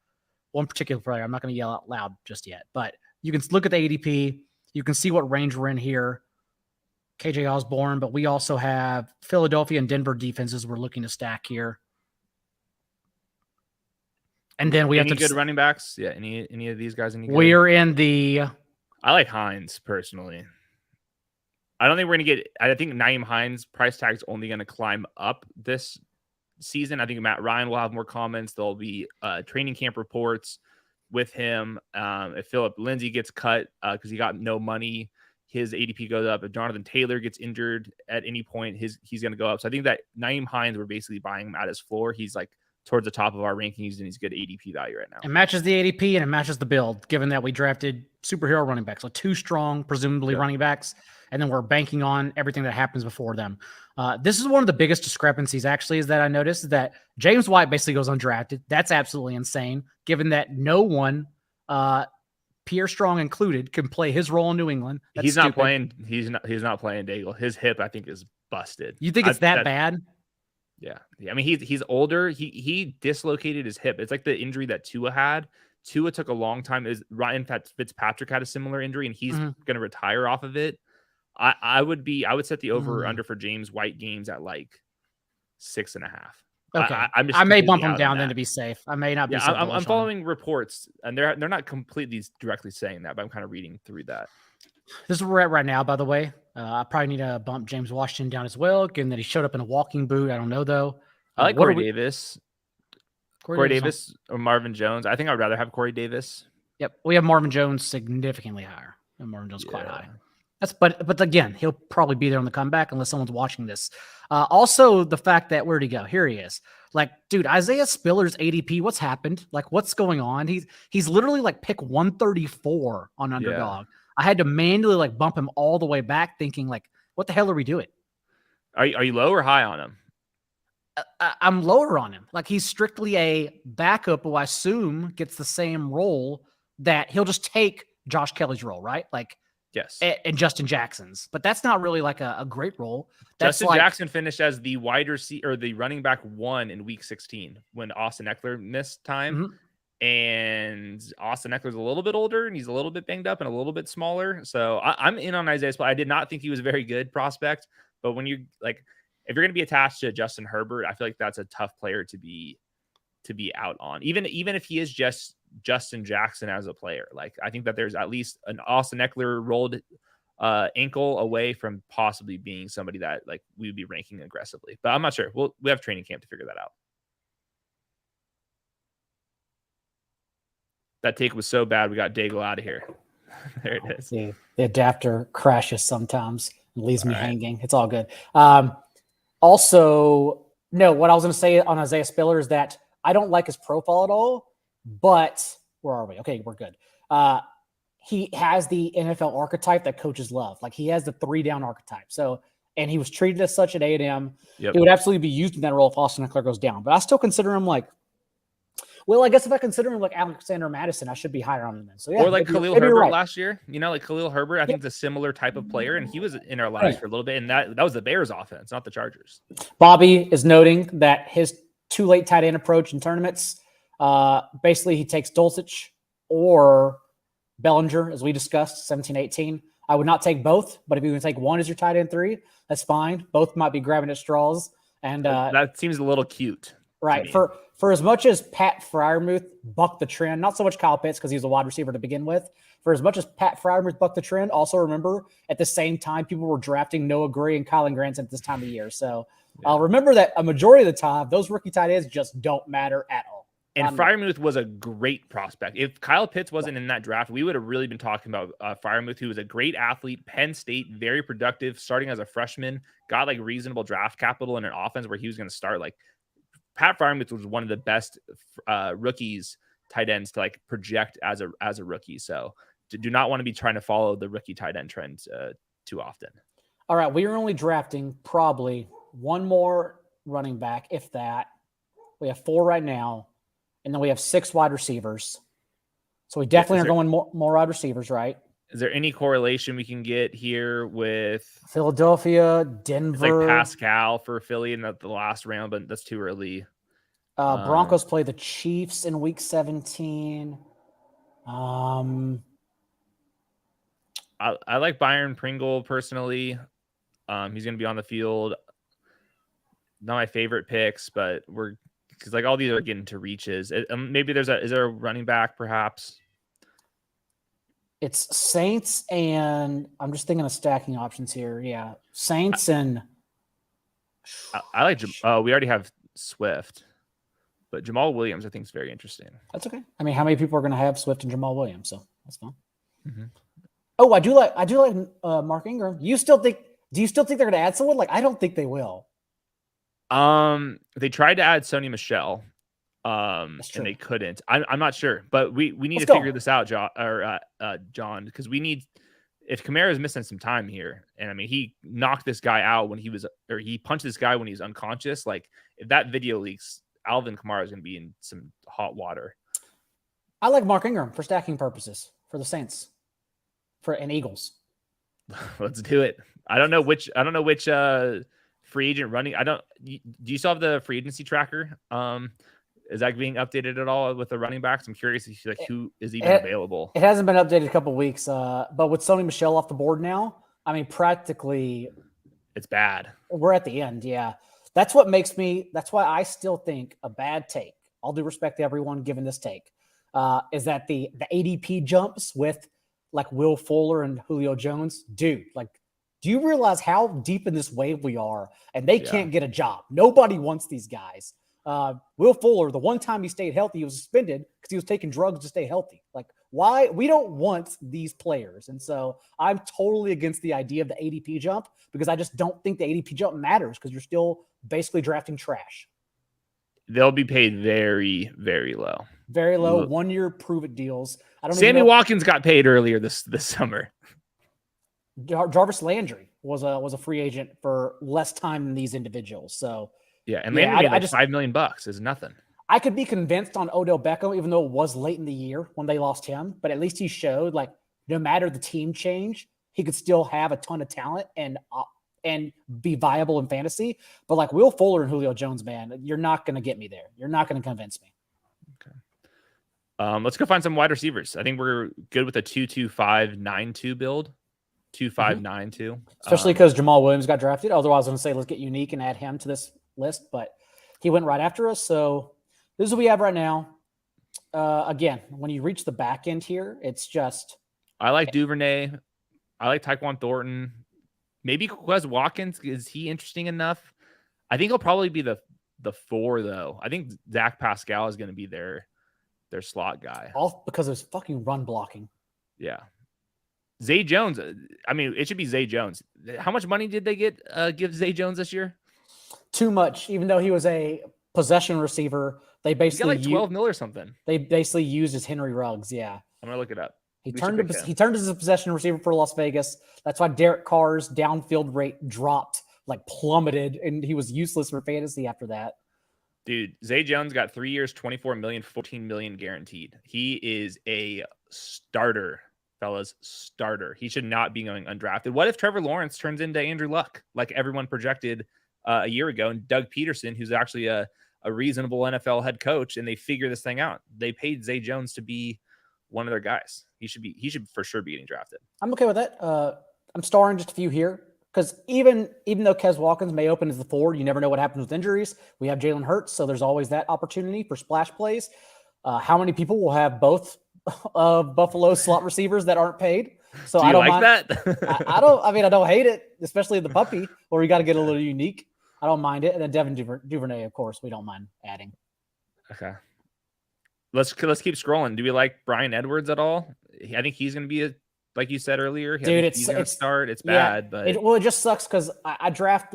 one particular player. I'm not going to yell out loud just yet, but you can look at the ADP. You can see what range we're in here. KJ Osborne, but we also have Philadelphia and Denver defenses we're looking to stack here. And then we have good running backs. Yeah, any of these guys? We're in the. I like Hines personally. I don't think we're gonna get. I think Nyheim Hines' price tag is only gonna climb up this season. I think Matt Ryan will have more comments. There'll be training camp reports with him. If Philip Lindsay gets cut because he got no money, his ADP goes up. If Jonathan Taylor gets injured at any point, he's gonna go up. So I think that Nyheim Hines, we're basically buying him at his floor. He's like towards the top of our rankings, and he's good ADP value right now. It matches the ADP and it matches the build, given that we drafted superhero running backs, so 2 strong, presumably running backs, and then we're banking on everything that happens before them. This is one of the biggest discrepancies, actually, is that I noticed that James White basically goes undrafted. That's absolutely insane, given that no one, Pierre Strong included, can play his role in New England. He's not playing Daigle. His hip, I think, is busted. You think it's that bad? Yeah. I mean, he's older. He dislocated his hip. It's like the injury that Tua had. Tua took a long time. Ryan Fitzpatrick had a similar injury, and he's going to retire off of it. I would set the over under for James White games at like 6.5. Okay. I may bump him down then to be safe. I may not be. Yeah, I'm following reports, and they're not completely directly saying that, but I'm kind of reading through that. This is where we're at right now, by the way. I probably need to bump James Washington down as well, given that he showed up in a walking boot. I don't know, though. I like Corey Davis. Corey Davis or Marvin Jones. I think I'd rather have Corey Davis. Yep. We have Marvin Jones significantly higher. And Marvin Jones quite high. But again, he'll probably be there on the comeback unless someone's watching this. Also, the fact that, where'd he go? Here he is. Like, dude, Isaiah Spiller's ADP, what's happened? Like, what's going on? He's literally like pick 134 on Underdog. Yeah. I had to manually like bump him all the way back, thinking like, what the hell are we doing? Are you low or high on him? I'm lower on him. Like, he's strictly a backup who I assume gets the same role that he'll just take Josh Kelly's role, right? Like, yes. And Justin Jackson's, but that's not really like a great role. That's Justin Jackson finished as the wide receiver or the running back 1 in week 16 when Austin Eckler missed time. Mm-hmm. And Austin Eckler's a little bit older and he's a little bit banged up and a little bit smaller. So I'm in on Isaiah Spiller. I did not think he was a very good prospect, but when you like, if you're going to be attached to Justin Herbert, I feel like that's a tough player to be out on. Even if he is just Justin Jackson as a player, like I think that there's at least an Austin Eckler rolled ankle away from possibly being somebody that like we would be ranking aggressively, but I'm not sure. We have training camp to figure that out. That take was so bad, we got Daigle out of here. There it is. The adapter crashes sometimes and leaves me hanging. It's all good. Also, no, what I was going to say on Isaiah Spiller is that I don't like his profile at all, but where are we? Okay, we're good. He has the NFL archetype that coaches love. Like, he has the 3-down archetype. So, and he was treated as such at A&M. Yep. He would absolutely be used in that role if Austin Eckler goes down. But I still consider him like, well, I guess if I consider him like Alexander Madison, I should be higher on him then. So yeah, or like Khalil Herbert last year. You know, like Khalil Herbert, I think it's a similar type of player, and he was in our lives for a little bit, and that was the Bears offense, not the Chargers. Bobby is noting that his too late tight end approach in tournaments, basically he takes Dulcich or Bellinger, as we discussed, 17-18. I would not take both, but if you can take one as your tight end 3, that's fine. Both might be grabbing at straws. And that seems a little cute. Right. For as much as Pat Freiermuth bucked the trend, not so much Kyle Pitts because he was a wide receiver to begin with. for as much as Pat Fryermuth bucked the trend, also remember at the same time people were drafting Noah Gray and Kylan Granson at this time of year. So remember that a majority of the time, those rookie tight ends just don't matter at all. And Fryermuth was a great prospect. If Kyle Pitts wasn't in that draft, we would have really been talking about Fryermuth, who was a great athlete, Penn State, very productive, starting as a freshman, got like reasonable draft capital in an offense where he was going to start. Like Pat Fryermuth was one of the best rookies tight ends to like project as a rookie. So do not want to be trying to follow the rookie tight end trends too often. All right, we are only drafting probably one more running back, if that. We have 4 right now. And then we have 6 wide receivers. So we definitely are going more wide receivers, right? Is there any correlation we can get here with Philadelphia, Denver? It's like Pascal for Philly in the last round, but that's too early. Broncos play the Chiefs in week 17. I like Byron Pringle personally. He's going to be on the field. Not my favorite picks, but because like all these are getting to reaches. Maybe is there a running back perhaps? It's Saints and I'm just thinking of stacking options here. Yeah, Saints and I like. We already have Swift, but Jamal Williams I think is very interesting. That's okay. I mean, how many people are going to have Swift and Jamal Williams? So that's fine. Mm-hmm. Oh, I do like Mark Ingram. Do you still think they're going to add someone? Like, I don't think they will. They tried to add Sony Michel, and they couldn't. I'm not sure, but we need to figure this out, John, because we need. If Kamara is missing some time here, and I mean he knocked this guy out he punched this guy when he was unconscious. Like if that video leaks, Alvin Kamara is going to be in some hot water. I like Mark Ingram for stacking purposes for the Saints, and Eagles. Let's do it. I don't know which free agent running. Do you still have the free agency tracker? Is that being updated at all with the running backs? I'm curious who is even available. It hasn't been updated a couple of weeks, but with Sony Michel off the board now, I mean, practically it's bad. We're at the end. Yeah. That's why I still think a bad take, all due respect to everyone given this take, is that the ADP jumps with like Will Fuller and Julio Jones. Dude, like, do you realize how deep in this wave we are? And they can't get a job. Nobody wants these guys. Will Fuller, the one time he stayed healthy, he was suspended because he was taking drugs to stay healthy. Like, why? We don't want these players. And so I'm totally against the idea of the ADP jump because I just don't think the ADP jump matters because you're still basically drafting trash. They'll be paid very, very low. Very low. 1 year prove it deals. Sammy Watkins got paid earlier this summer. Jarvis Landry was a free agent for less time than these individuals. So yeah, and Landry made $5 million is nothing. I could be convinced on Odell Beckham, even though it was late in the year when they lost him, but at least he showed like no matter the team change, he could still have a ton of talent and be viable in fantasy. But like Will Fuller and Julio Jones, man, you're not going to get me there. You're not going to convince me. Okay. Let's go find some wide receivers. I think we're good with a 2-2-5-9-2 build. 2-5-9-2. Especially because Jamal Williams got drafted. Otherwise, I was going to say let's get unique and add him to this list, but he went right after us. So this is what we have right now. Again, when you reach the back end here, it's just. I like Duvernay. I like Tyquan Thornton. Maybe Quez Watkins. Is he interesting enough? I think he'll probably be the 4 though. I think Zach Pascal is going to be their slot guy. All because of his fucking run blocking. Yeah. Zay Jones. I mean, it should be Zay Jones. How much money did they give Zay Jones this year? Too much. Even though he was a possession receiver, they basically got like 12 mil or something. They basically used as Henry Ruggs. Yeah, I'm gonna look it up. He turned as a possession receiver for Las Vegas. That's why Derek Carr's downfield rate dropped, like plummeted, and he was useless for fantasy after that. Dude, Zay Jones got 3 years, 24 million, 14 million guaranteed. He is a starter. Fellas, starter. He should not be going undrafted. What if Trevor Lawrence turns into Andrew Luck like everyone projected a year ago, and Doug Peterson, who's actually a reasonable NFL head coach, and they figure this thing out? They paid Zay Jones to be one of their guys. He should for sure be getting drafted. I'm okay with that. I'm starring just a few here because even though Quez Watkins may open as the 4, you never know what happens with injuries. We have Jalen Hurts, so there's always that opportunity for splash plays. How many people will have both Buffalo slot receivers that aren't paid. So Do you I don't like mind that? I don't. I mean, I don't hate it, especially the puppy, where we got to get a little unique. I don't mind it, and then Devin Duvernay, of course, we don't mind adding. Okay, let's keep scrolling. Do we like Brian Edwards at all? I think he's going to be like you said earlier. Dude, he's going to start. It's yeah, bad, but it just sucks because I draft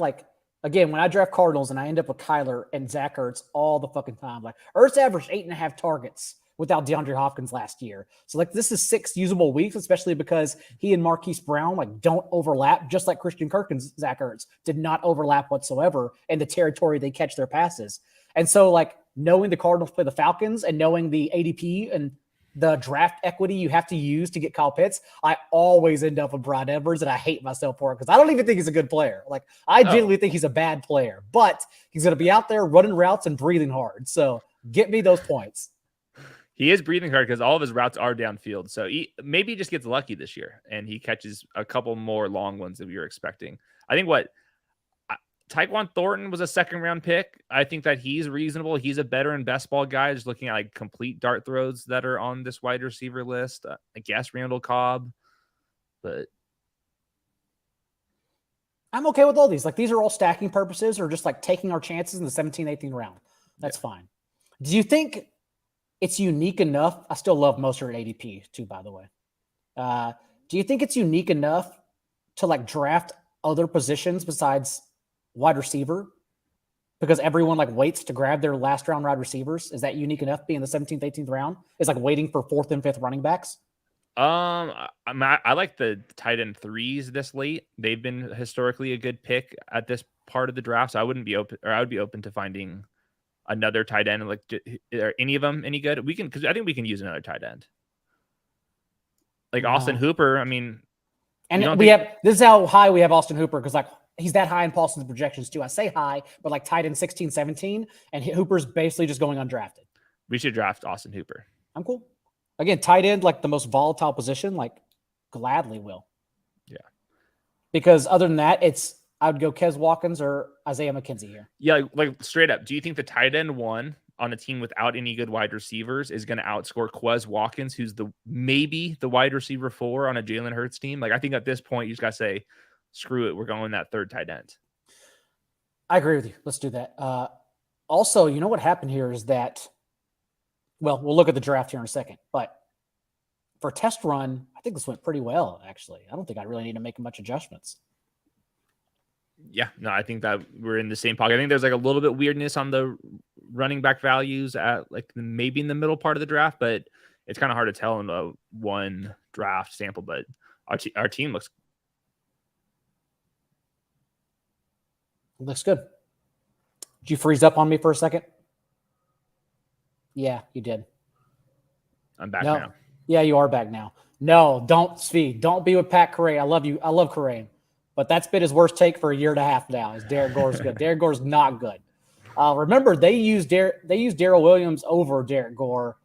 again, when I draft Cardinals and I end up with Kyler and Zach Ertz all the fucking time. Like Ertz averaged 8.5 targets without DeAndre Hopkins last year. So like this is 6 usable weeks, especially because he and Marquise Brown don't overlap, just like Christian Kirk and Zach Ertz did not overlap whatsoever in the territory they catch their passes. And so knowing the Cardinals play the Falcons and knowing the ADP and the draft equity you have to use to get Kyle Pitts, I always end up with Brian Edwards, and I hate myself for it because I don't even think he's a good player. I genuinely think he's a bad player, but he's going to be out there running routes and breathing hard. So get me those points. He is breathing hard because all of his routes are downfield. So maybe he just gets lucky this year and he catches a couple more long ones that we were expecting. I think Tyquan Thornton was a 2nd-round pick. I think that he's reasonable. He's a better and best ball guy. Just looking at complete dart throws that are on this wide receiver list. I guess Randall Cobb, but I'm okay with all these. These are all stacking purposes or just taking our chances in the 17th, 18th round. That's fine. Do you think it's unique enough? I still love Mostert at ADP too, by the way. Do you think it's unique enough to draft other positions besides wide receiver? Because everyone waits to grab their last round wide receivers. Is that unique enough being the 17th, 18th round? Is waiting for 4th and 5th running backs? I like the tight end 3s this late. They've been historically a good pick at this part of the draft. So I would be open to finding another tight end. Are any of them any good? Because I think we can use another tight end. Austin Hooper. I mean, and this is how high we have Austin Hooper because he's that high in Paulson's projections too. I say high, but tight end 16, 17, and Hooper's basically just going undrafted. We should draft Austin Hooper. I'm cool. Again, tight end, the most volatile position, gladly will. Yeah. Because other than that, I would go Kez Watkins or Isaiah McKenzie here. Yeah, straight up. Do you think the tight end 1 on a team without any good wide receivers is going to outscore Quez Watkins, who's maybe the wide receiver 4 on a Jalen Hurts team? I think at this point, you just got to say, screw it. We're going that 3rd tight end. I agree with you. Let's do that. Also, you know what happened here is that, well, we'll look at the draft here in a second, but for a test run, I think this went pretty well, actually. I don't think I really need to make much adjustments. Yeah, no, I think that we're in the same pocket. I think there's a little bit weirdness on the running back values at maybe in the middle part of the draft, but it's kind of hard to tell in a one draft sample. But our team looks good. Did you freeze up on me for a second? Yeah, you did. I'm back now. Yeah, you are back now. No, don't be with Pat Kareem. I love you. I love Kareem. But that's been his worst take for a year and a half now. Is Derek Gore's good? Derek Gore's not good. Remember, they used Darrell Williams over Derek Gore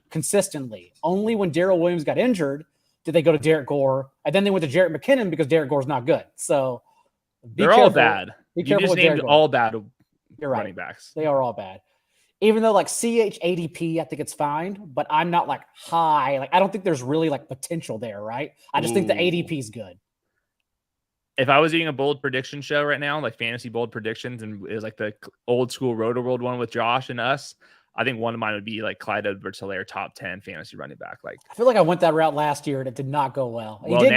consistently. Only when Darrell Williams got injured did they go to Derek Gore, and then they went to Jerick McKinnon because Derek Gore's not good. So they're all bad. Be careful. You just named all bad running backs. They are all bad. Even though CH ADP, I think it's fine, but I'm not high. I don't think there's really potential there, right? I just think the ADP is good. If I was doing a bold prediction show right now, fantasy bold predictions, and it was the old school Roto World one with Josh and us, I think one of mine would be Clyde Edwards-Helaire, top 10 fantasy running back. I feel like I went that route last year and it did not go well. He did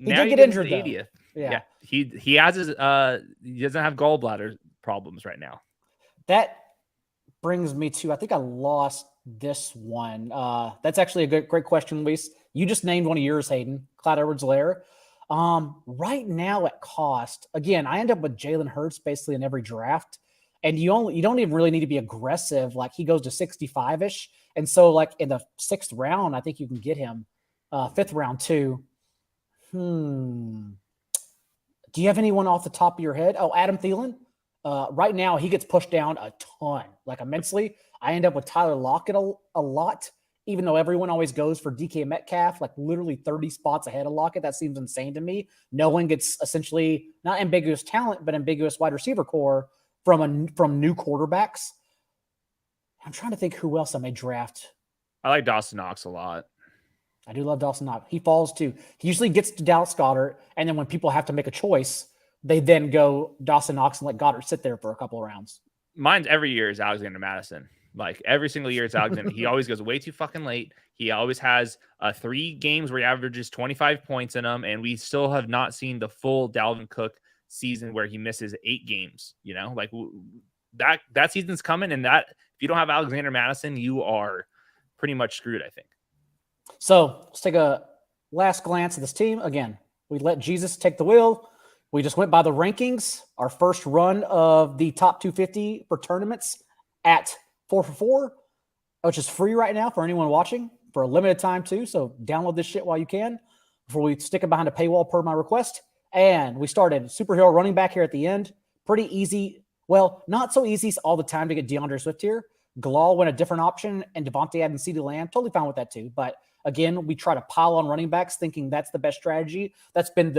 get injured though. Yeah. He has his he doesn't have gallbladder problems right now. That brings me to, I think I lost this one. That's actually a great question, Luis. You just named one of yours, Hayden, Clyde Edwards-Helaire. Right now at cost, again, I end up with Jalen Hurts basically in every draft, and you don't even really need to be aggressive. He goes to 65-ish. And so in the 6th round, I think you can get him 5th round too. Do you have anyone off the top of your head? Oh, Adam Thielen. Right now he gets pushed down a ton, immensely. I end up with Tyler Lockett a lot, even though everyone always goes for DK Metcalf, literally 30 spots ahead of Lockett. That seems insane to me. No one gets essentially not ambiguous talent, but ambiguous wide receiver core from new quarterbacks. I'm trying to think who else I may draft. I like Dawson Knox a lot. I do love Dawson Knox. He falls too. He usually gets to Dallas Goedert, and then when people have to make a choice, they then go Dawson Knox and let Goddard sit there for a couple of rounds. Mine's every year is Alexander Madison. Like every single year it's Alexander. He always goes way too fucking late. He always has 3 games where he averages 25 points in them, and we still have not seen the full Dalvin Cook season where he misses 8 games. You know, like that season's coming, and that if you don't have Alexander Madison, you are pretty much screwed, I think. So let's take a last glance at this team. Again, we let Jesus take the wheel. We just went by the rankings. Our first run of the top 250 for tournaments at 4 for 4, which is free right now for anyone watching for a limited time too. So download this shit while you can before we stick it behind a paywall per my request. And we started superhero running back here at the end. Pretty easy. Well, not so easy all the time to get DeAndre Swift here. Galal went a different option, and Devontae Adams, CeeDee Lamb. Totally fine with that too. But again, we try to pile on running backs thinking that's the best strategy. That's been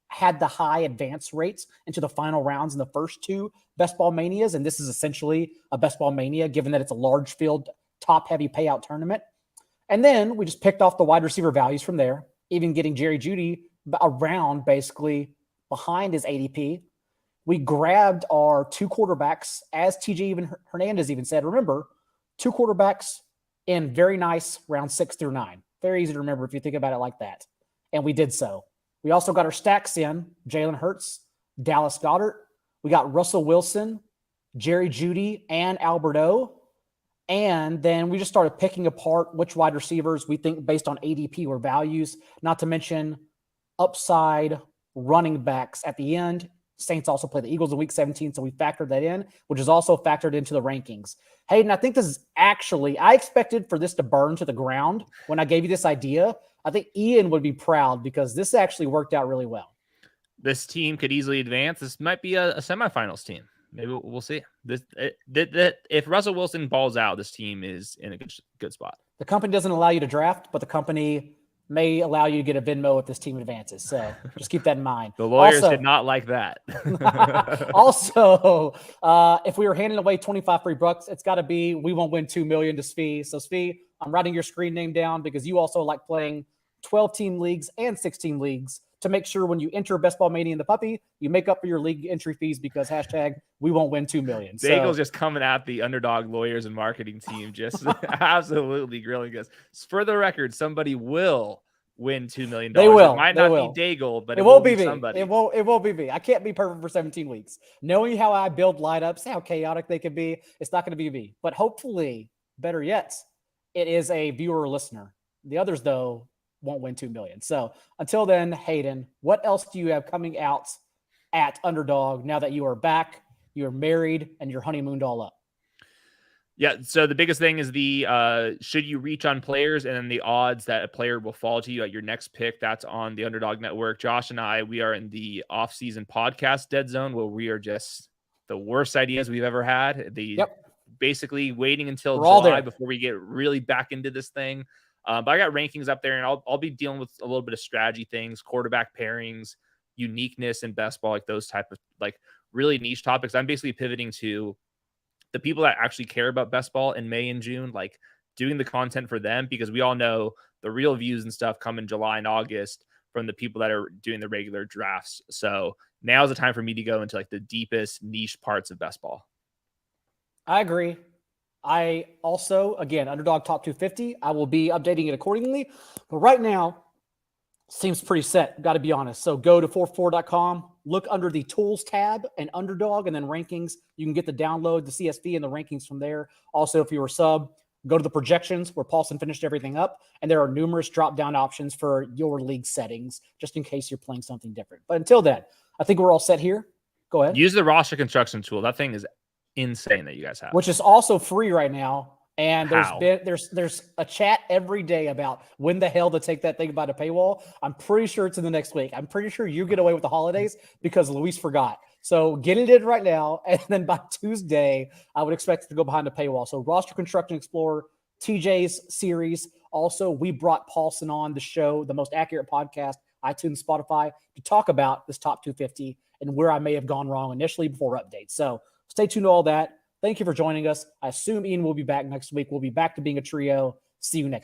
had the high advance rates into the final rounds in the first 2 Best Ball Manias. And this is essentially a Best Ball Mania, given that it's a large field, top heavy payout tournament. And then we just picked off the wide receiver values from there, even getting Jerry Jeudy around basically behind his ADP. We grabbed our 2 quarterbacks, as TJ Hernandez even said. Remember, 2 quarterbacks in very nice round 6 through 9. Very easy to remember if you think about it like that. And we did so. We also got our stacks in Jalen Hurts, Dallas Goedert. We got Russell Wilson, Jerry Jeudy, and Albert O. And then we just started picking apart which wide receivers we think based on ADP or values, not to mention upside running backs at the end. Saints also play the Eagles in week 17, so we factored that in, which is also factored into the rankings. Hayden, I think this is actually, I expected for this to burn to the ground when I gave you this idea. I think Ian would be proud because this actually worked out really well. This team could easily advance. This might be a semifinals team. Maybe we'll see. If Russell Wilson balls out, this team is in a good spot. The company doesn't allow you to draft, but the company may allow you to get a Venmo if this team advances. So just keep that in mind. The lawyers did not like that. Also, if we were handing away 25 free bucks, it's got to be we won't win $2 million to Svi. So Svi, I'm writing your screen name down because you also like playing 12-team leagues and 16 leagues to make sure when you enter Best Ball Mania in the puppy, you make up for your league entry fees because hashtag we won't win $2 million. Daigle's just coming at the Underdog lawyers and marketing team, just absolutely grilling us. For the record, somebody will win $2 million. They will. It might not be Daigle, but it won't be me. Somebody. It won't be me. I can't be perfect for 17 weeks. Knowing how I build lineups, how chaotic they can be, it's not going to be me. But hopefully, better yet, it is a viewer or listener. The others, though, won't win $2 million. So until then, Hayden, what else do you have coming out at Underdog now that you are back, you're married, and you're honeymooned all up? Yeah, so the biggest thing is the should you reach on players and then the odds that a player will fall to you at your next pick. That's on the Underdog Network. Josh and I, we are in the off-season podcast dead zone where we are just the worst ideas we've ever had. Basically waiting until July before we get really back into this thing. But I got rankings up there, and I'll be dealing with a little bit of strategy things, quarterback pairings, uniqueness in best ball, like those type of like really niche topics. I'm basically pivoting to the people that actually care about best ball in May and June, like doing the content for them, because we all know the real views and stuff come in July and August from the people that are doing the regular drafts. So now's the time for me to go into like the deepest niche parts of best ball. I agree. I also, again, Underdog Top 250, I will be updating it accordingly. But right now, seems pretty set, got to be honest. So go to 44.com, look under the Tools tab and Underdog, and then Rankings. You can get the download, the CSV, and the rankings from there. Also, if you're a sub, go to the projections where Paulson finished everything up, and there are numerous drop-down options for your league settings, just in case you're playing something different. But until then, I think we're all set here. Go ahead. Use the roster construction tool. That thing is insane that you guys have, which is also free right now. And there's a chat every day about when the hell to take that thing by the paywall. I'm pretty sure it's in the next week. I'm pretty sure you get away with the holidays because Luis forgot. So get it in right now, and then by Tuesday, I would expect it to go behind the paywall. So Roster Construction Explorer, TJ's series. Also, we brought Paulson on the show, the most accurate podcast, iTunes, Spotify, to talk about this top 250 and where I may have gone wrong initially before updates. So stay tuned to all that. Thank you for joining us. I assume Ian will be back next week. We'll be back to being a trio. See you next time.